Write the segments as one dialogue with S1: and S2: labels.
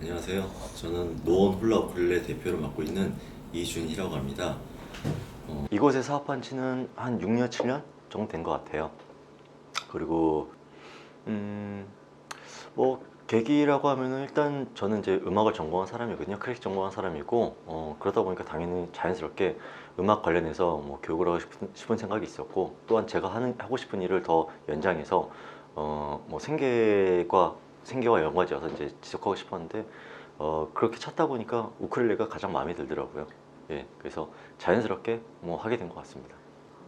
S1: 안녕하세요. 저는 노원 홀라 우쿨렐레 대표를 맡고 있는 이준희라고 합니다. 이곳에 사업한 지는 한 6년, 7년 정도 된 것 같아요. 그리고 뭐 계기라고 하면은 일단 저는 이제 음악을 전공한 사람이거든요. 클래식 전공한 사람이고 그러다 보니까 당연히 자연스럽게 음악 관련해서 뭐 교육을 하고 싶은 생각이 있었고, 또한 제가 하고 싶은 일을 더 연장해서 뭐 생계와 연관지어서 이제 지속하고 싶었는데, 그렇게 찾다 보니까 우쿨렐레가 가장 마음에 들더라고요. 예, 그래서 자연스럽게 뭐 하게 된 것 같습니다.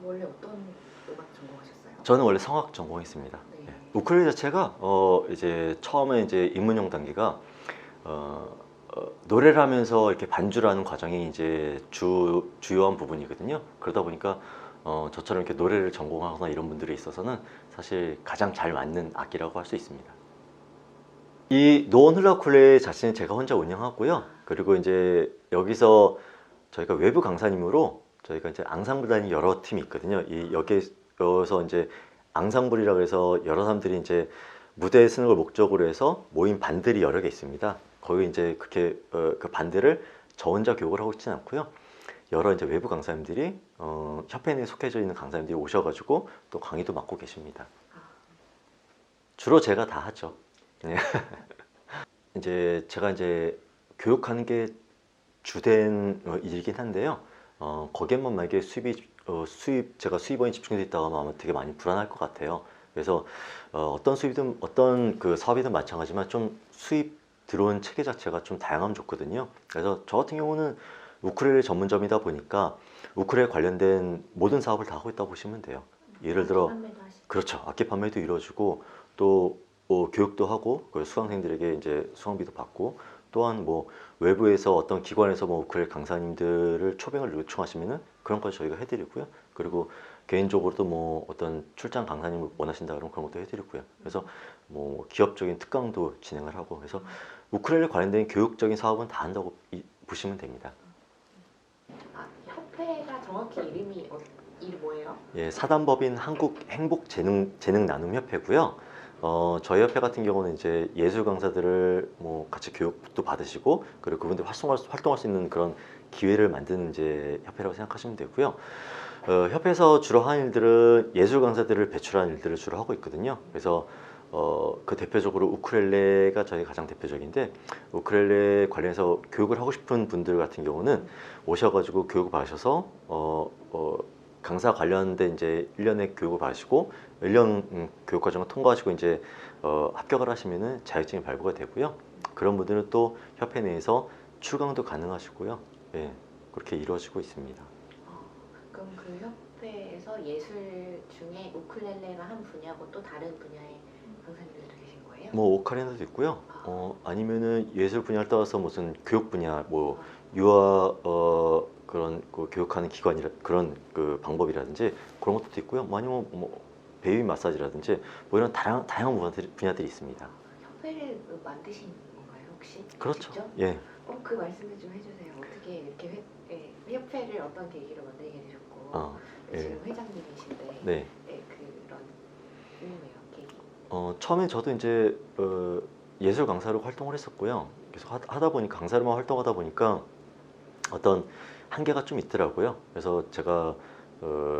S2: 원래 어떤 음악 전공하셨어요?
S1: 저는 원래 성악 전공했습니다.
S2: 네.
S1: 예. 우쿨렐레 자체가 이제 처음에 이제 입문용 단계가 어, 노래를 하면서 이렇게 반주를 하는 과정이 이제 주요한 부분이거든요. 그러다 보니까 저처럼 이렇게 노래를 전공하거나 이런 분들이 있어서는 사실 가장 잘 맞는 악기라고 할 수 있습니다. 이 노원 훌라쿨레 자체는 제가 혼자 운영하고요. 그리고 이제 여기서 저희가 외부 강사님으로 저희가 이제 앙상블단이 여러 팀이 있거든요. 여기서 이제 앙상블이라고 해서 여러 사람들이 이제 무대에 쓰는 걸 목적으로 해서 모인 반들이 여러 개 있습니다. 거기 이제 그렇게 그 반들을 저 혼자 교육을 하고 있지는 않고요. 여러 이제 외부 강사님들이 협회 내에 속해져 있는 강사님들이 오셔가지고 또 강의도 맡고 계십니다. 주로 제가 다 하죠. 네. 이제 제가 이제 교육하는 게 주된 일이긴 한데요. 거기에만 만약에 제가 수입원이 집중돼 있다가 하면 아마 되게 많이 불안할 것 같아요. 그래서 어떤 그 사업이든 마찬가지지만 좀 수입 들어온 체계 자체가 좀 다양하면 좋거든요. 그래서 저 같은 경우는 우쿨렐레 전문점이다 보니까 우쿨렐레 관련된 모든 사업을 다 하고 있다고 보시면 돼요. 예를 들어,
S2: 판매도 하시고.
S1: 그렇죠. 악기 판매도 이루어지고, 또 교육도 하고, 그 수강생들에게 이제 수강비도 받고, 또한 뭐 외부에서 어떤 기관에서 뭐 우쿨렐레 강사님들을 초빙을 요청하시면은 그런 걸 저희가 해드리고요. 그리고 개인적으로도 뭐 어떤 출장 강사님을 원하신다 그러면 그런 것도 해드리고요. 그래서 뭐 기업적인 특강도 진행을 하고, 그래서 우쿨렐레 관련된 교육적인 사업은 다 한다고 보시면 됩니다.
S2: 협회가 정확히 이름 뭐예요?
S1: 예, 사단법인 한국 행복재능 나눔협회고요. 저희 협회 같은 경우는 이제 예술 강사들을 뭐 같이 교육도 받으시고, 그리고 그분들 활동할 수 있는 그런 기회를 만드는 이제 협회라고 생각하시면 되고요. 협회에서 주로 하는 일들은 예술 강사들을 배출하는 일들을 주로 하고 있거든요. 그래서 그 대표적으로 우쿨렐레가 저희 가장 대표적인데, 우쿨렐레 관련해서 교육을 하고 싶은 분들 같은 경우는 오셔가지고 교육을 받으셔서 강사 관련된 이제 1년의 교육을 받으시고 1년 교육 과정을 통과하시고 이제 합격을 하시면은 자격증이 발부가 되고요. 그런 분들은 또 협회 내에서 출강도 가능하시고요. 예, 그렇게 이루어지고 있습니다.
S2: 그럼 그 협회에서 예술 중에 우쿨렐레가 한 분야고 또 다른 분야의 강사님들도 계신 거예요?
S1: 뭐 오카리나도 있고요. 아니면은 예술 분야를 떠나서 무슨 교육 분야, 뭐 유아 그런 그 교육하는 기관이라 그런 그 방법이라든지 그런 것도 있고요. 뭐 아니면 뭐 베이비 마사지라든지 뭐 이런 다양한 분야들이 있습니다.
S2: 협회를 만드신 건가요, 혹시?
S1: 그렇죠.
S2: 직접?
S1: 예.
S2: 그 말씀을 좀 해주세요. 어떻게 이렇게 협회를 어떤 계기로 만들게 되셨고,
S1: 예.
S2: 지금 회장님이신데,
S1: 네.
S2: 그런 궁금해요, 계기.
S1: 처음에 저도 이제 예술 강사로 활동을 했었고요. 계속 하다 보니까 강사로만 활동하다 보니까 어떤 한계가 좀 있더라고요. 그래서 제가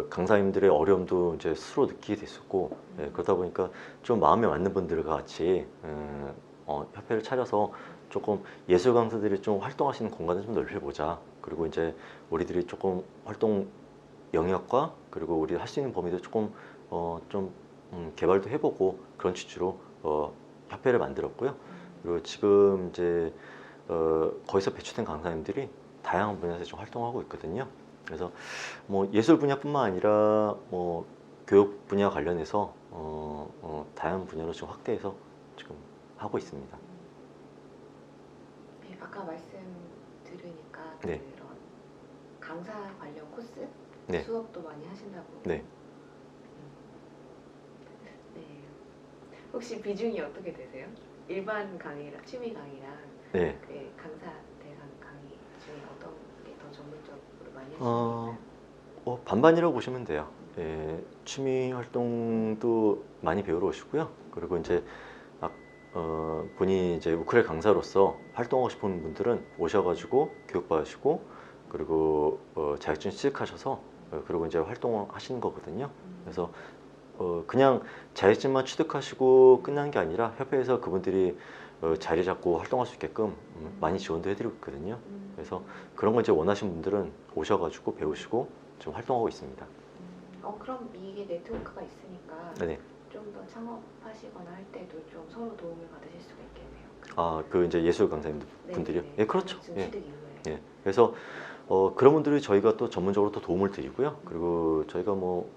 S1: 강사님들의 어려움도 이제 스스로 느끼게 됐었고, 예, 그러다 보니까 좀 마음에 맞는 분들과 같이 협회를 차려서 조금 예술 강사들이 좀 활동할 수 있는 공간을 좀 넓혀보자. 그리고 이제 우리들이 조금 활동 영역과 그리고 우리 할 수 있는 범위도 조금 좀 개발도 해보고 그런 취지로 협회를 만들었고요. 그리고 지금 이제 거기서 배출된 강사님들이 다양한 분야에서 좀 활동하고 있거든요. 그래서 뭐 예술 분야뿐만 아니라 뭐 교육 분야 관련해서 다양한 분야로 지금 확대해서 지금 하고 있습니다.
S2: 네, 아까 말씀 들으니까
S1: 네.
S2: 그런 강사 관련 코스
S1: 네.
S2: 수업도 많이 하신다고.
S1: 네.
S2: 네. 혹시 비중이 어떻게 되세요? 일반 강의랑 취미 강의랑
S1: 네.
S2: 그 강사 대상 강의 중에 어떤 게 더 전문적으로 많이
S1: 어,
S2: 하시나요?
S1: 반반이라고 보시면 돼요. 예, 취미 활동도 많이 배우러 오시고요. 그리고 이제 본인이 이제 우크렐레 강사로서 활동하고 싶은 분들은 오셔가지고 교육받으시고 그리고 자격증 취득하셔서 그리고 이제 활동하시는 거거든요. 그래서 그냥 자격증만 취득하시고 끝난 게 아니라 협회에서 그분들이 자리 잡고 활동할 수 있게끔 많이 지원도 해드리고 있거든요. 그래서 그런 거 이제 원하시는 분들은 오셔가지고 배우시고 지금 활동하고 있습니다.
S2: 그럼 이게 네트워크가 있으니까
S1: 네네.
S2: 좀 더 창업하시거나 할 때도 좀 서로 도움을 받으실 수가 있겠네요.
S1: 아, 그 이제 예술 강사님 분들이요?
S2: 네네네.
S1: 예, 그렇죠.
S2: 자격증
S1: 예.
S2: 취득 이후에.
S1: 예. 그래서 그런 분들이 저희가 또 전문적으로 또 도움을 드리고요. 그리고 저희가 뭐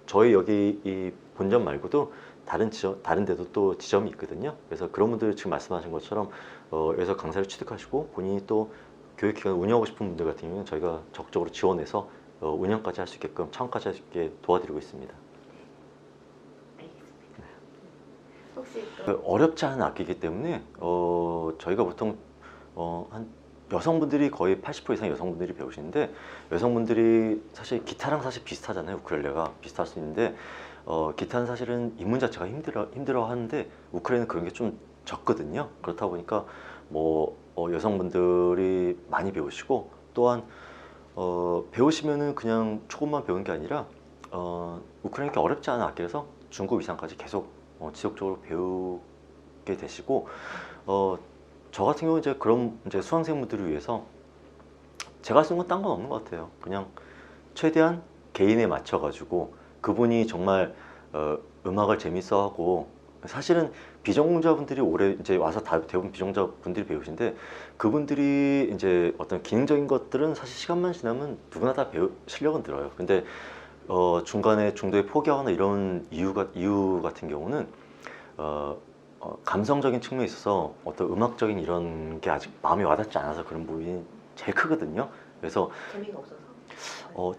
S1: 저희 여기 이 본점 말고도 다른 데도 또 지점이 있거든요. 그래서 그런 분들 지금 말씀하신 것처럼 여기서 강사를 취득하시고 본인이 또 교육기관 운영하고 싶은 분들 같은 경우는 저희가 적극적으로 지원해서 운영까지 할 수 있게끔 창업까지 할 수 있게 도와드리고 있습니다.
S2: 알겠습니다. 혹시
S1: 어렵지 않은 악기이기 때문에 저희가 보통 한 여성분들이 거의 80% 이상 여성분들이 배우시는데 여성분들이 사실 기타랑 사실 비슷하잖아요. 우크렐레가 비슷할 수 있는데 기타는 사실은 입문 자체가 힘들어 하는데 우크렐레는 그런 게 좀 적거든요. 그렇다 보니까 뭐 여성분들이 많이 배우시고 또한 배우시면은 그냥 조금만 배운 게 아니라 우크렐레가 어렵지 않은 악기라서 중급 이상까지 계속 지속적으로 배우게 되시고 저 같은 경우 이제 그런 이제 수강생분들을 위해서 제가 쓴 건 딴 건 없는 것 같아요. 그냥 최대한 개인에 맞춰가지고 그분이 정말 음악을 재밌어하고 사실은 비전공자분들이 오래 이제 와서 다 대부분 비전공자분들이 배우신데 그분들이 이제 어떤 기능적인 것들은 사실 시간만 지나면 누구나 다 실력은 늘어요. 근데 중간에 중도에 포기하거나 이런 이유 같은 경우는 감성적인 측면에 있어서 어떤 음악적인 이런 게 아직 마음에 와닿지 않아서 그런 부분이 제일 크거든요. 그래서
S2: 재미가 없어서.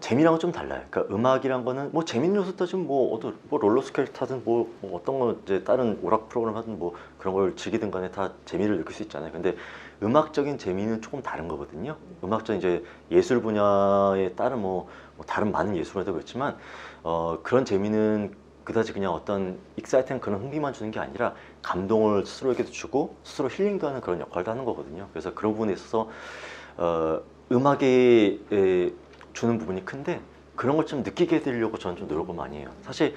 S1: 재미랑은 좀 달라요. 그러니까 음악이란 거는 뭐 재밌는 요소 따지면 뭐 롤러스케이트 타든 뭐 어떤 거 이제 다른 오락 프로그램 하든 뭐 그런 걸 즐기든 간에 다 재미를 느낄 수 있잖아요. 근데 음악적인 재미는 조금 다른 거거든요. 음악적인 이제 예술 분야에 따른 뭐 다른 많은 예술 분야도 그렇지만 그런 재미는 그다지 그냥 어떤 익사이트한 그런 흥미만 주는 게 아니라 감동을 스스로에게도 주고 스스로 힐링도 하는 그런 역할도 하는 거거든요. 그래서 그런 부분에 있어서 음악이 주는 부분이 큰데 그런 걸 좀 느끼게 해드리려고 저는 좀 노력을 많이 해요. 사실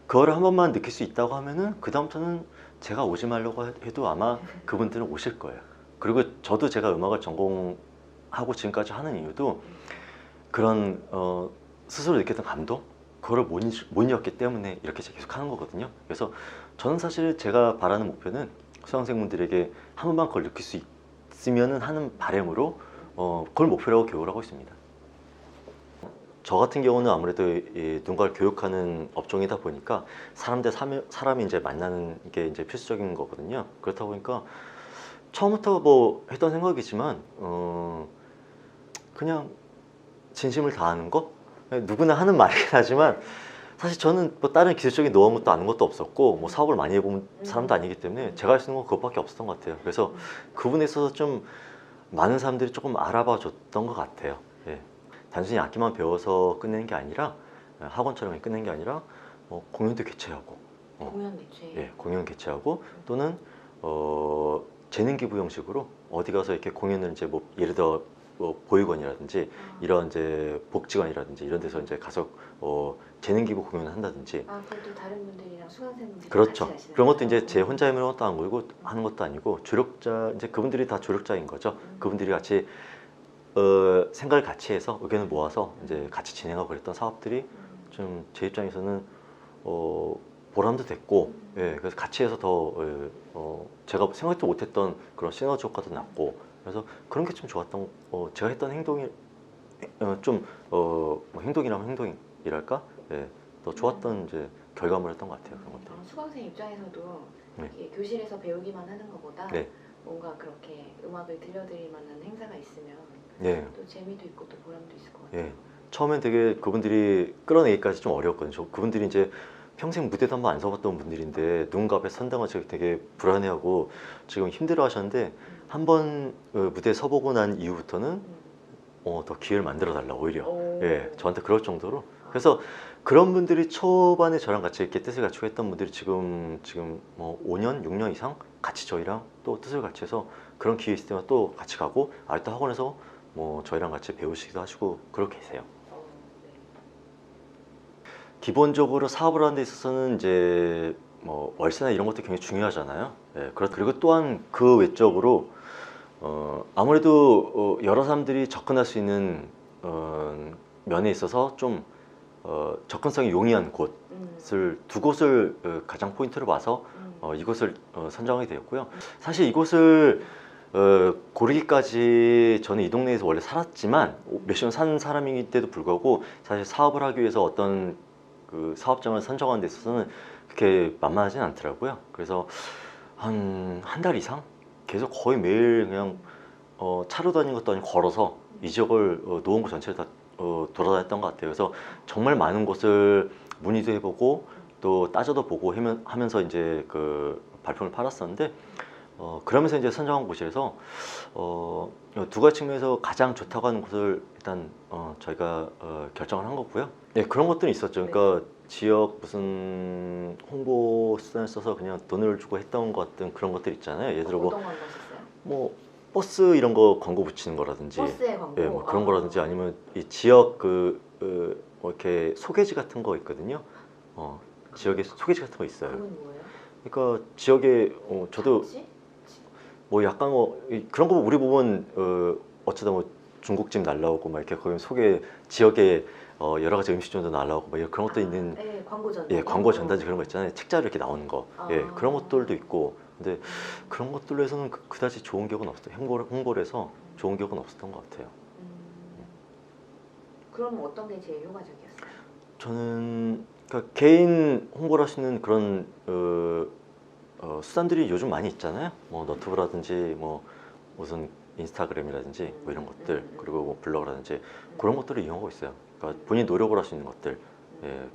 S1: 그거를 한 번만 느낄 수 있다고 하면은 그 다음부터는 제가 오지 말라고 해도 아마 그분들은 오실 거예요. 그리고 저도 제가 음악을 전공하고 지금까지 하는 이유도 그런 스스로 느꼈던 감동 그거를 못 이었기 때문에 이렇게 계속 하는 거거든요. 그래서 저는 사실 제가 바라는 목표는 수강생분들에게 한 번만 그걸 느낄 수 있으면 하는 바람으로 그걸 목표로 하고 교육을 하고 있습니다. 저 같은 경우는 아무래도 누군가를 교육하는 업종이다 보니까 사람 대 사람이 이제 만나는 게 이제 필수적인 거거든요. 그렇다 보니까 처음부터 뭐 했던 생각이지만 그냥 진심을 다하는 거 누구나 하는 말이긴 하지만 사실 저는 뭐 다른 기술적인 노하우도 아는 것도 없었고 뭐 사업을 많이 해본 사람도 아니기 때문에 제가 할 수 있는 건 그것밖에 없었던 것 같아요. 그래서 그 부분에 있어서 좀 많은 사람들이 조금 알아봐 줬던 것 같아요. 예. 단순히 악기만 배워서 끝내는 게 아니라 학원처럼 끝내는 게 아니라 공연도 개최하고
S2: 공연 개최.
S1: 예, 공연 개최하고 또는 재능 기부 형식으로 어디 가서 이렇게 공연을 이제 뭐 예를 들어 뭐 보육원이라든지 이런 이제 복지관이라든지 이런 데서 이제 가서 재능 기부 공연을 한다든지
S2: 그것도 다른 분들이랑 수강생분들이
S1: 그렇죠.
S2: 같이 하시는
S1: 그런 것도
S2: 거예요?
S1: 이제 제 혼자 하는 것도 아니고 하는 것도 아니고 조력자 이제 그분들이 다 조력자인 거죠. 그분들이 같이 생각을 같이 해서 의견을 모아서 이제 같이 진행하고 그랬던 사업들이 좀 제 입장에서는 보람도 됐고 예, 그래서 같이 해서 더 제가 생각도 못했던 그런 시너지 효과도 났고 그래서 그런 게 좀 좋았던 제가 했던 행동이 뭐 행동이라면 행동이랄까 예, 더 좋았던 이제 결과물이었던 것 같아요. 그런 것들.
S2: 수강생 입장에서도
S1: 네.
S2: 이게 교실에서 배우기만 하는 것보다
S1: 네.
S2: 뭔가 그렇게 음악을 들려드릴 만한 행사가 있으면
S1: 네.
S2: 또 재미도 있고 또 보람도 있을 것 같아요.
S1: 예. 처음엔 되게 그분들이 끌어내기까지 좀 어려웠거든요. 그분들이 이제 평생 무대도 한번 안 서봤던 분들인데 누군가 앞에 선다고 되게 불안해하고 지금 힘들어 하셨는데 한 번 무대에 서보고 난 이후부터는 더 기회를 만들어 달라 오히려 예, 저한테 그럴 정도로 그래서 그런 분들이 초반에 저랑 같이 이렇게 뜻을 갖추고 했던 분들이 지금 뭐 5년, 6년 이상 같이 저희랑 또 뜻을 같이 해서 그런 기회 있을 때마다 또 같이 가고 아직도 학원에서 뭐 저희랑 같이 배우시기도 하시고 그렇게 계세요.
S2: 네.
S1: 기본적으로 사업을 하는 데 있어서는 이제 뭐 월세나 이런 것도 굉장히 중요하잖아요. 예, 그리고 또한 그 외적으로 아무래도 여러 사람들이 접근할 수 있는 면에 있어서 좀 접근성이 용이한 곳을 두 곳을 가장 포인트로 봐서 이곳을 선정하게 되었고요. 사실 이곳을 고르기까지 저는 이 동네에서 원래 살았지만 몇십 년 산 사람인데도 불구하고 사실 사업을 하기 위해서 어떤 그 사업장을 선정하는 데 있어서는 그렇게 만만하진 않더라고요. 그래서 한 달 이상 계속 거의 매일 그냥 차로 다니는 것도 아니고 걸어서 이 지역을 노원구 전체를 다 돌아다녔던 것 같아요. 그래서 정말 많은 곳을 문의도 해보고 또 따져도 보고 하면서 이제 그 발품을 팔았었는데 그러면서 이제 선정한 곳이라서 두 가지 측면에서 가장 좋다고 하는 곳을 일단 저희가 결정을 한 거고요. 네, 그런 것들이 있었죠. 그러니까 지역 무슨 홍보 수단을 써서 그냥 돈을 주고 했던 것 같은 그런 것들 있잖아요. 예를 들어
S2: 어떤 광고 하셨어요?
S1: 뭐 버스 이런 거 광고 붙이는 거라든지,
S2: 버스의 광고?
S1: 예, 뭐 그런 거라든지 아니면 이 지역 뭐 이렇게 소개지 같은 거 있거든요. 지역에 소개지 같은 거 있어요.
S2: 그건 뭐예요?
S1: 그러니까 지역에 저도
S2: 잡지?
S1: 뭐 약간 그런 거 우리 보면 어쩌다 뭐 중국집 날라오고 막 이렇게 거기 소개 지역에 여러 가지 음식점도 날라오고 막 그런 것도 있는
S2: 네, 광고 전단.
S1: 예, 광고 전단지 그런 거 있잖아요. 책자로 이렇게 나오는 거. 예,
S2: 아.
S1: 그런 것들도 있고. 근데 그런 것들로 해서는 그다지 좋은 기억은 없어요. 홍보를 해서 좋은 기억은 없었던 것 같아요.
S2: 그럼 어떤 게 제일 효과적이었어요?
S1: 저는 그러니까 개인 홍보를 하시는 그런 수단들이 요즘 많이 있잖아요. 뭐 너튜브라든지 뭐 무슨 인스타그램이라든지 뭐 이런 것들 그리고 뭐 블로그라든지 그런 것들을 이용하고 있어요. 그러니까 본인 노력을 할 수 있는 것들. 예.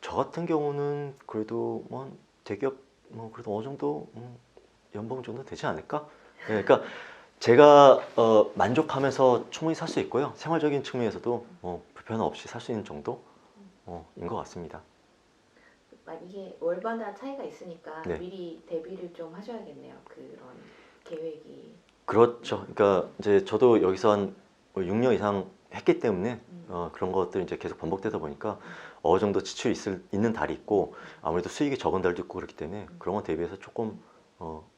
S1: 저 같은 경우는 그래도 뭐 대기업 뭐 그래도 어느 정도 연봉 정도 되지 않을까? 예, 그러니까 제가 만족하면서 충분히 살 수 있고요. 생활적인 측면에서도 불편 없이 살 수 있는 정도인 것 같습니다.
S2: 이게 월마다 차이가 있으니까
S1: 네.
S2: 미리 대비를 좀 하셔야겠네요. 그런 계획이.
S1: 그렇죠. 그러니까 이제 저도 여기서 한 6년 이상 했기 때문에 그런 것들이 이제 계속 반복되다 보니까 어느 정도 지출이 있는 달이 있고 아무래도 수익이 적은 달도 있고 그렇기 때문에 그런 거 대비해서 조금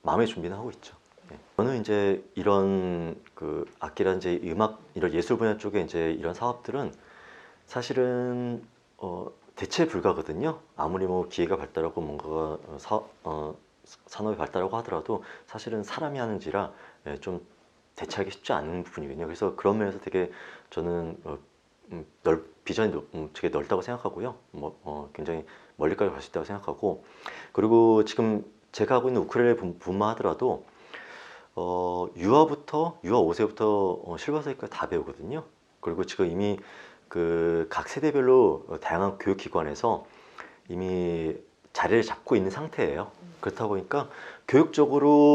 S1: 마음의 준비는 하고 있죠. 네. 저는 이제 이런 그 악기라든지 음악 이런 예술 분야 쪽에 이제 이런 사업들은 사실은 대체 불가거든요. 아무리 뭐 기회가 발달하고 뭔가가 산업이 발달하고 하더라도 사실은 사람이 하는지라 좀 대체하기 쉽지 않은 부분이거든요. 그래서 그런 면에서 되게 저는 비전이 되게 넓다고 생각하고요. 굉장히 멀리까지 갈 수 있다고 생각하고 그리고 지금 제가 하고 있는 우쿨렐레 분만 하더라도 유아 5세부터 실버세까지 다 배우거든요. 그리고 지금 이미 그 각 세대별로 다양한 교육기관에서 이미 자리를 잡고 있는 상태예요. 그렇다 보니까 교육적으로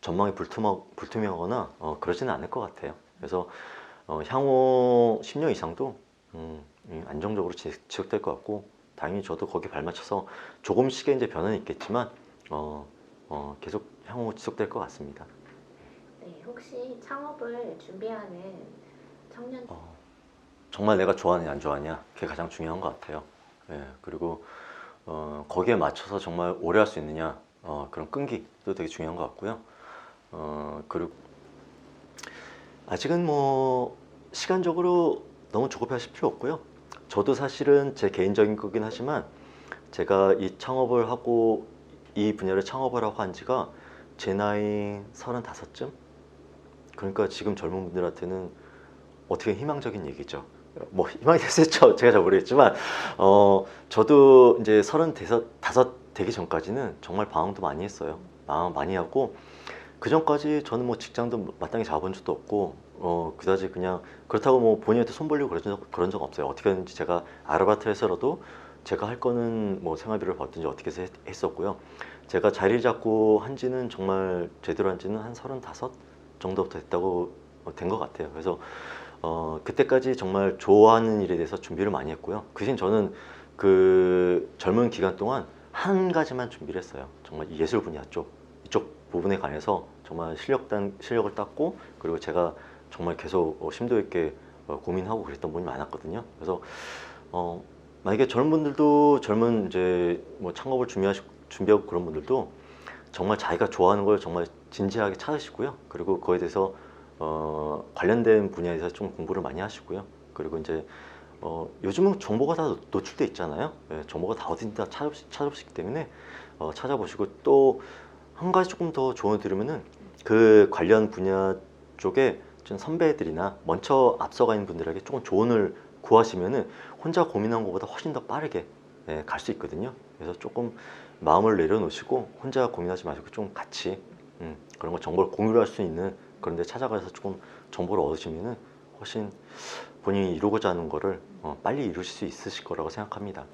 S1: 전망이 불투명하거나 그러지는 않을 것 같아요. 그래서 향후 10년 이상도 안정적으로 지속될 것 같고 당연히 저도 거기에 발맞춰서 조금씩의 이제 변화는 있겠지만 계속 향후 지속될 것 같습니다.
S2: 네, 혹시 창업을 준비하는 청년
S1: 정말 내가 좋아하느냐 안 좋아하냐 그게 가장 중요한 것 같아요. 예, 그리고 거기에 맞춰서 정말 오래 할 수 있느냐 그런 끈기도 되게 중요한 것 같고요. 그리고 아직은 뭐 시간적으로 너무 조급해하실 필요 없고요. 저도 사실은 제 개인적인 거긴 하지만 제가 이 창업을 하고 이 분야를 창업을 하고 한 지가 제 나이 35쯤? 그러니까 지금 젊은 분들한테는 어떻게 희망적인 얘기죠. 뭐 희망이 됐을죠. 제가 잘 모르겠지만 저도 이제 35 되기 전까지는 정말 방황도 많이 했어요. 방황 많이 하고 그 전까지 저는 뭐 직장도 마땅히 잡아본 적도 없고 그다지 그냥 그렇다고 뭐 본인한테 손 벌리고 그런 적 없어요. 어떻게든지 제가 아르바이트를 해서라도 제가 할 거는 뭐 생활비를 받든지 어떻게 해서 했었고요. 제가 자리를 잡고 한 지는 정말 제대로 한 지는 한 35 정도부터 됐다고 된 것 같아요. 그래서 그때까지 정말 좋아하는 일에 대해서 준비를 많이 했고요. 그 대신 저는 그 젊은 기간 동안 한 가지만 준비를 했어요. 정말 이 예술 분야 이쪽 부분에 관해서 정말 실력을 땄고, 그리고 제가 정말 계속 심도 있게 고민하고 그랬던 분이 많았거든요. 그래서 만약에 젊은 이제 뭐 창업을 준비하고 그런 분들도 정말 자기가 좋아하는 걸 정말 진지하게 찾으시고요. 그리고 그거에 대해서 관련된 분야에서 좀 공부를 많이 하시고요. 그리고 이제 요즘은 정보가 다 노출돼 있잖아요. 예, 정보가 다 어딘지 다 찾아보시기 때문에 찾아보시고, 또 한 가지 조금 더 조언을 드리면은 그 관련 분야 쪽에 좀 선배들이나 먼저 앞서가 있는 분들에게 조금 조언을 구하시면은 혼자 고민한 것보다 훨씬 더 빠르게 갈 수 있거든요. 그래서 조금 마음을 내려놓으시고 혼자 고민하지 마시고 좀 같이 그런 거 정보를 공유를 할 수 있는 그런 데 찾아가서 조금 정보를 얻으시면은 훨씬 본인이 이루고자 하는 거를 빨리 이루실 수 있으실 거라고 생각합니다.